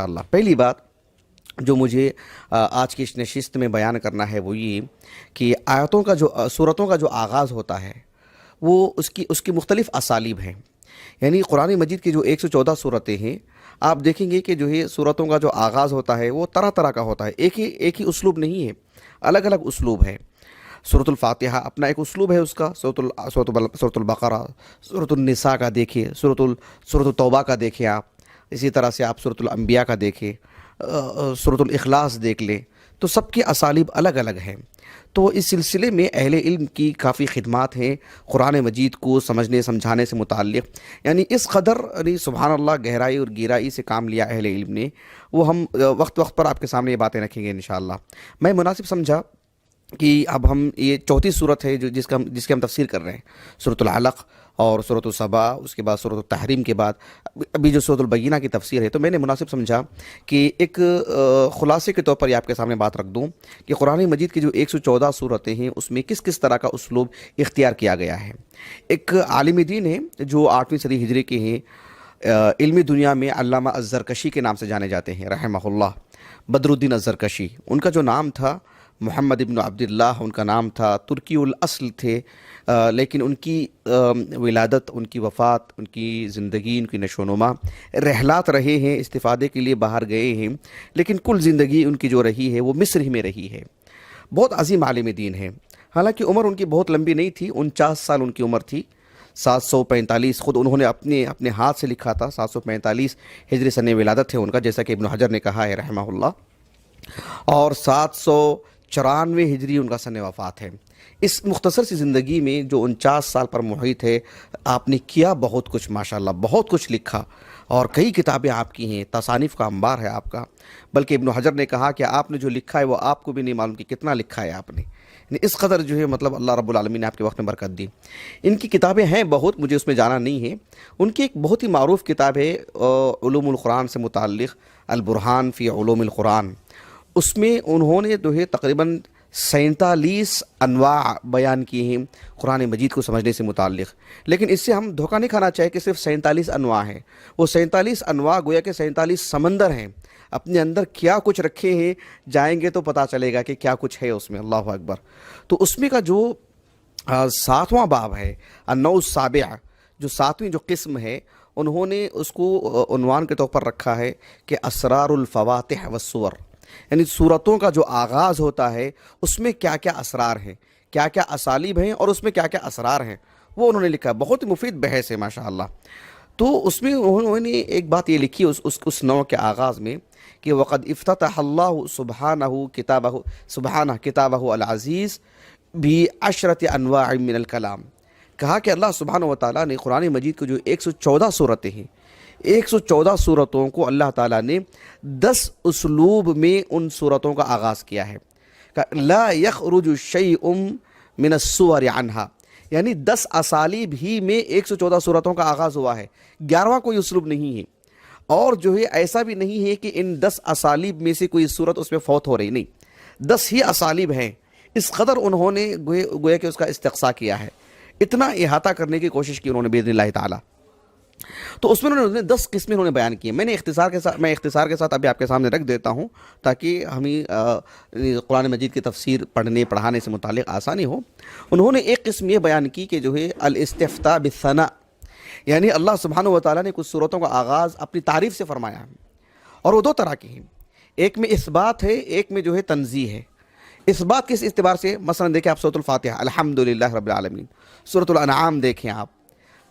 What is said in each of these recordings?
اللہ پہلی بات جو مجھے آج کی اس نشست میں بیان کرنا ہے وہ یہ کہ آیتوں کا جو صورتوں کا جو آغاز ہوتا ہے وہ اس کی مختلف اسالیب ہیں. یعنی قرآن مجید کی جو 114 صورتیں ہیں، آپ دیکھیں گے کہ جو ہے صورتوں کا جو آغاز ہوتا ہے وہ طرح طرح کا ہوتا ہے. ایک ہی اسلوب نہیں ہے، الگ الگ اسلوب ہے. سورۃ الفاتحہ اپنا ایک اسلوب ہے اس کا، سورۃ البقرہ، سورۃ النساء کا دیکھیے، سورۃ التوبہ کا دیکھیں آپ، اسی طرح سے آپ سورۃ الانبیاء کا دیکھیں، سورۃ الاخلاص دیکھ لیں. تو سب کی اسالیب الگ الگ ہیں. تو اس سلسلے میں اہل علم کی کافی خدمات ہیں قرآن مجید کو سمجھنے سمجھانے سے متعلق. یعنی اس قدر سبحان اللہ گہرائی اور گہرائی سے کام لیا اہل علم نے، وہ ہم وقت وقت پر آپ کے سامنے یہ باتیں رکھیں گے انشاءاللہ. میں مناسب سمجھا کہ اب ہم یہ چوتھی صورت ہے جس کی ہم تفسیر کر رہے ہیں، سورۃ العلق اور سورۃ السبا، اس کے بعد سورۃ التحریم کے بعد ابھی جو سورۃ البینہ کی تفسیر ہے. تو میں نے مناسب سمجھا کہ ایک خلاصے کے طور پر یہ آپ کے سامنے بات رکھ دوں کہ قرآن مجید کی جو 114 صورتیں ہیں اس میں کس کس طرح کا اسلوب اختیار کیا گیا ہے. ایک عالم دین ہے جو 8ویں صدی ہجری کے ہیں، علمی دنیا میں علامہ الزرکشی کے نام سے جانے جاتے ہیں رحمہ اللہ، بدر الدین الزرکشی. ان کا جو نام تھا محمد ابن عبداللہ ان کا نام تھا، ترکی الاصل تھے، لیکن ان کی ولادت، ان کی وفات، ان کی زندگی، ان کی نشو و نما، رحلات رہے ہیں، استفادے کے لیے باہر گئے ہیں، لیکن کل زندگی ان کی جو رہی ہے وہ مصر ہی میں رہی ہے. بہت عظیم عالم دین ہے. حالانکہ عمر ان کی بہت لمبی نہیں تھی، 49 سال ان کی عمر تھی. 745 خود انہوں نے اپنے ہاتھ سے لکھا تھا. 745 ہجری سن ولادت ہے ان کا، جیسا کہ ابن حجر نے کہا ہے رحمہ اللہ، اور 794 ہجری ان کا سن وفات ہے. اس مختصر سی زندگی میں جو 49 سال پر محیط ہے، آپ نے کیا بہت کچھ، ماشاءاللہ بہت کچھ لکھا، اور کئی کتابیں آپ کی ہیں، تصانیف کا انبار ہے آپ کا. بلکہ ابن حجر نے کہا کہ آپ نے جو لکھا ہے وہ آپ کو بھی نہیں معلوم کہ کتنا لکھا ہے آپ نے. یعنی اس قدر جو ہے مطلب اللہ رب العالمین نے آپ کے وقت میں برکت دی. ان کی کتابیں ہیں بہت، مجھے اس میں جانا نہیں ہے. ان کی ایک بہت ہی معروف کتاب ہے علوم القرآن سے متعلق، البرہان فی علوم القرآن. اس میں انہوں نے جو ہے تقریباً 47 انواع بیان کیے ہیں قرآن مجید کو سمجھنے سے متعلق. لیکن اس سے ہم دھوکہ نہیں کھانا چاہیے کہ صرف 47 انواع ہیں. وہ 47 انواع گویا کہ 47 سمندر ہیں، اپنے اندر کیا کچھ رکھے ہیں، جائیں گے تو پتہ چلے گا کہ کیا کچھ ہے اس میں. اللہ اکبر. تو اس میں کا جو 7واں باب ہے، النوع السابع، جو 7ویں جو قسم ہے، انہوں نے اس کو عنوان کے طور پر رکھا ہے کہ اسرار الفواتح والسور. یعنی صورتوں کا جو آغاز ہوتا ہے اس میں کیا کیا اسرار ہیں، کیا کیا اسالیب ہیں، اور اس میں کیا کیا اسرار ہیں، وہ انہوں نے لکھا. بہت ہی مفید بحث ہے ماشاءاللہ. تو اس میں انہوں نے ایک بات یہ لکھی اس نوع کے آغاز میں کہ وقد افتتح اللہ سبحانہ کتابہ العزیز بعشرۃ انواع من الکلام. کہا کہ اللہ سبحانہ و تعالیٰ نے قرآن مجید کو جو 114 صورتیں ہیں، 114 صورتوں کو اللہ تعالیٰ نے 10 اسلوب میں ان صورتوں کا آغاز کیا ہے. لا یخرج شیء من السور عنہا، یعنی 10 اسالیب ہی میں 114 صورتوں کا آغاز ہوا ہے. 11واں کوئی اسلوب نہیں ہے. اور جو ہے ایسا بھی نہیں ہے کہ ان 10 اسالیب میں سے کوئی صورت اس میں فوت ہو رہی، نہیں، 10 ہی اسالیب ہیں. اس قدر انہوں نے گویا کہ اس کا استقصاء کیا ہے، اتنا احاطہ کرنے کی کوشش کی انہوں نے باذن اللہ تعالیٰ. تو اس میں انہوں نے 10 قسمیں انہوں نے بیان کی. میں اختصار کے ساتھ ابھی آپ کے سامنے رکھ دیتا ہوں تاکہ ہمیں قرآن مجید کی تفسیر پڑھنے پڑھانے سے متعلق آسانی ہو. انہوں نے ایک قسم یہ بیان کی کہ جو ہے الاستفتاء بالثناء، یعنی اللہ سبحانہ و تعالیٰ نے کچھ صورتوں کا آغاز اپنی تعریف سے فرمایا ہے، اور وہ 2 طرح کی ہیں. ایک میں اثبات ہے، ایک میں جو ہے تنزیہ ہے. اثبات کس اعتبار سے؟ مثلا دیکھیں آپ سورۃ الفاتحہ الحمدللہ رب العالمین، سورۃ الانعام دیکھیں آپ،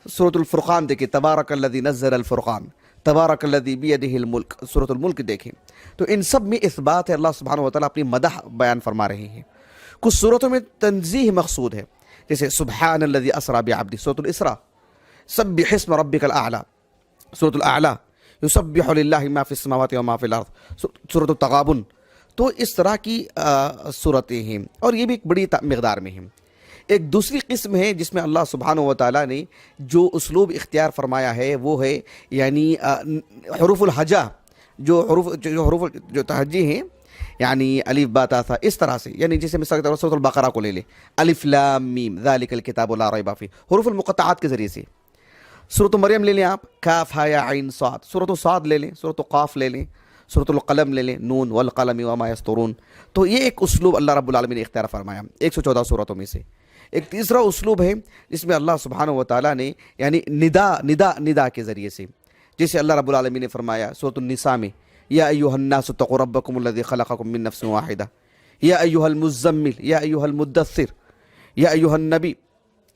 سورۃ الفرقان دیکھیں تبارک الذی نزل الفرقان، تبارک الذی بیدہ الملک، سورۃ الملک دیکھیں. تو ان سب میں اثبات ہے، اللہ سبحانہ و تعالیٰ اپنی مدح بیان فرما رہے ہیں. کچھ صورتوں میں تنزیہ مقصود ہے، جیسے سبحان الذی اسری بعبدہ، سورۃ الاسراء، سبح اسم ربک الاعلی، سورۃ الاعلی، یسبح للہ ما فی السماوات و ما فی الارض، سورۃ التغابن. تو اس طرح کی صورتیں ہیں، اور یہ بھی ایک بڑی مقدار میں ہیں. ایک دوسری قسم ہے جس میں اللہ سبحانہ و تعالیٰ نے جو اسلوب اختیار فرمایا ہے وہ ہے یعنی حروف الہجا، جو حروف جو تہجی ہیں، یعنی الف با تا ثا، اس طرح سے. یعنی جیسے مثال کے طور پر سورۃ البقرہ کو لے لیں، الف لام میم ذالک الکتاب لا ریب فیہ، حروف المقطعات کے ذریعے سے. سورۃ مریم لے لیں آپ، کاف ہا یا عین صاد، سورۃ صاد لے لیں، سورۃ قاف لے لیں، سورۃ القلم لے لیں، نون والقلم وما یسطرون، تو یہ ایک اسلوب اللہ رب العالمین نے اختیار فرمایا 114 صورتوں میں سے۔ ایک تیسرا اسلوب ہے جس میں اللہ سبحانہ و تعالیٰ نے یعنی ندا کے ذریعے سے، جیسے اللہ رب العالمین نے فرمایا سورۃ النساء میں، یا ایھا الناس اتقوا ربکم الذی خلقکم من نفس واحدہ، یا ایھا المزمل، یا ایھا المدثر، یا ایھا النبی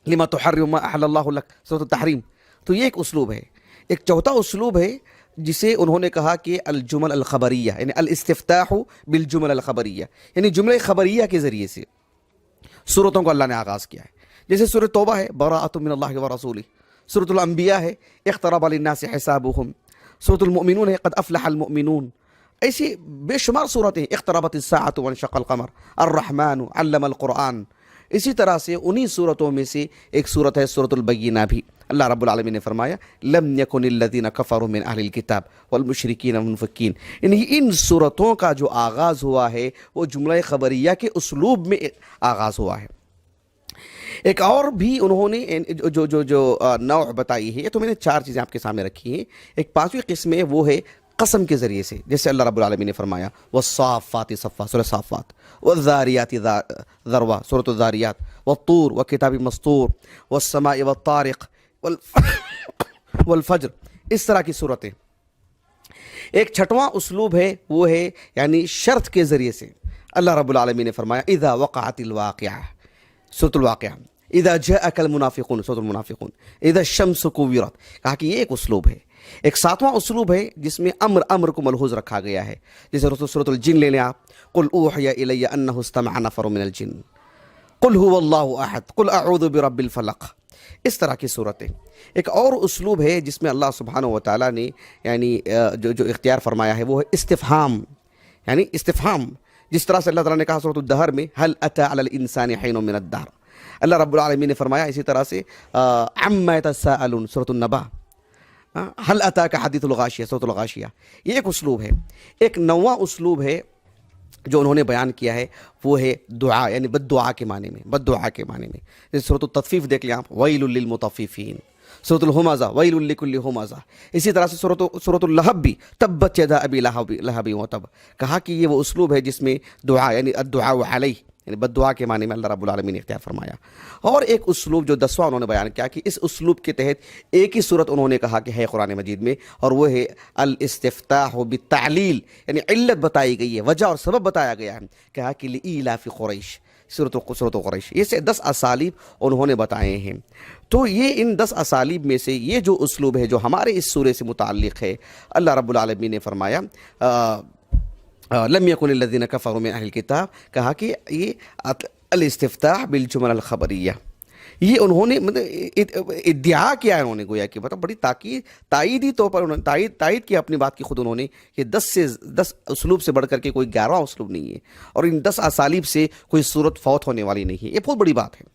لما تحرم ما احل اللہ لک، سورۃ التحریم۔ تو یہ ایک اسلوب ہے۔ ایک چوتھا اسلوب ہے جسے انہوں نے کہا کہ الجمل الخبریہ، یعنی الاستفتاح بالجمل الخبریہ، یعنی جملے خبریہ کے ذریعے سے سورتوں کو اللہ نے آغاز کیا ہے۔ جیسے سورۃ توبہ ہے براءۃ من اللہ ورسولہ، سورۃ الانبیاء ہے اقترب للناس حسابهم، سورۃ المؤمنون ہے قد افلح المؤمنون، ایسی بے شمار صورتیں، اقتربت الساعۃ وانشق القمر، الرحمن علم القرآن۔ اسی طرح سے انہی صورتوں میں سے ایک صورت ہے سورۃ البینہ بھی، اللہ رب العالمین نے فرمایا لم یکن الذین کفروا من اہل الکتاب والمشرکین منفکین، یعنی ان صورتوں کا جو آغاز ہوا ہے وہ جملہ خبریہ کے اسلوب میں آغاز ہوا ہے۔ ایک اور بھی انہوں نے جو نوع بتائی ہے، یہ تو میں نے 4 چیزیں آپ کے سامنے رکھی ہیں۔ ایک 5ویں قسم ہے وہ ہے قسم کے ذریعے سے، جیسے اللہ رب العالمین نے فرمایا والصافات صفا، سورۃ صافات، والذاریات ذروا، سورۃ الذاریات، والطور وکتاب مسطور، والسماء والطارق والفجر، اس طرح کی صورتیں۔ ایک 6واں اسلوب ہے وہ ہے یعنی شرط کے ذریعے سے، اللہ رب العالمین نے فرمایا اذا وقعت الواقعہ، سورۃ الواقعہ، اذا جاءک المنافقون، سورۃ المنافقون، اذا الشمس کورت، کہا کہ یہ ایک اسلوب ہے۔ ایک 7واں اسلوب ہے جس میں امر کو ملحوظ رکھا گیا ہے، جیسے سورۃ الجن لے لیں آپ، قل اوحی الی انہ استمع نفر من الجن، قل هو اللہ احد، قل اعوذ برب الفلق، اس طرح کی صورتیں۔ ایک اور اسلوب ہے جس میں اللہ سبحانہ و تعالیٰ نے یعنی جو اختیار فرمایا ہے وہ ہے استفہام، یعنی استفہام، جس طرح سے اللہ تعالیٰ نے کہا سورۃ الدہر میں هل اتى على الانسان حین من الدہر، اللہ رب العالمین نے فرمایا اسی طرح سے عما يتساءلون، سورۃ النبأ، هل اتاک حدیث الغاشیہ، سورۃ الغاشیہ، یہ ایک اسلوب ہے۔ ایک 9واں اسلوب ہے جو انہوں نے بیان کیا ہے وہ ہے دعا، یعنی بد دعا کے معنی میں، بد دعا کے معنی میں، جیسے سورۃ التطفیف دیکھ لیں آپ، ویل للمطففین، سورۃ الہمزہ، ویل لکل ہمزہ، اسی طرح سے سورۃ اللہب بھی، تبت یدا ابی لہب وتب، کہا کہ یہ وہ اسلوب ہے جس میں دعا یعنی الدعاء علیہ، یعنی بد دعا کے معنی میں اللہ رب العالمین نے اختیار فرمایا۔ اور ایک اسلوب جو 10واں انہوں نے بیان کیا کہ اس اسلوب کے تحت ایک ہی صورت انہوں نے کہا کہ ہے قرآن مجید میں، اور وہ ہے الاستفتاح بالتعلیل، یعنی علت بتائی گئی ہے، وجہ اور سبب بتایا گیا ہے، کہا کہ لإیلاف قریش، سورۃ قریش۔ یہ سے 10 اسالیب انہوں نے بتائے ہیں۔ تو یہ ان 10 اسالیب میں سے یہ جو اسلوب ہے جو ہمارے اس سورے سے متعلق ہے، اللہ رب العالمین نے فرمایا لم یکن الذین کفروا من اہل الکتاب، کہا کہ یہ الاستفتاح بالجمل الخبریہ، یہ انہوں نے ادعا کیا ہے، انہوں نے گویا کہ مطلب بڑی تائیدی طور پر انہوں نے تائید کیا اپنی بات کی خود انہوں نے کہ 10 اسلوب سے بڑھ کر کے کوئی 11واں اسلوب نہیں ہے، اور ان 10 اسالیب سے کوئی صورت فوت ہونے والی نہیں ہے، یہ بہت بڑی بات ہے۔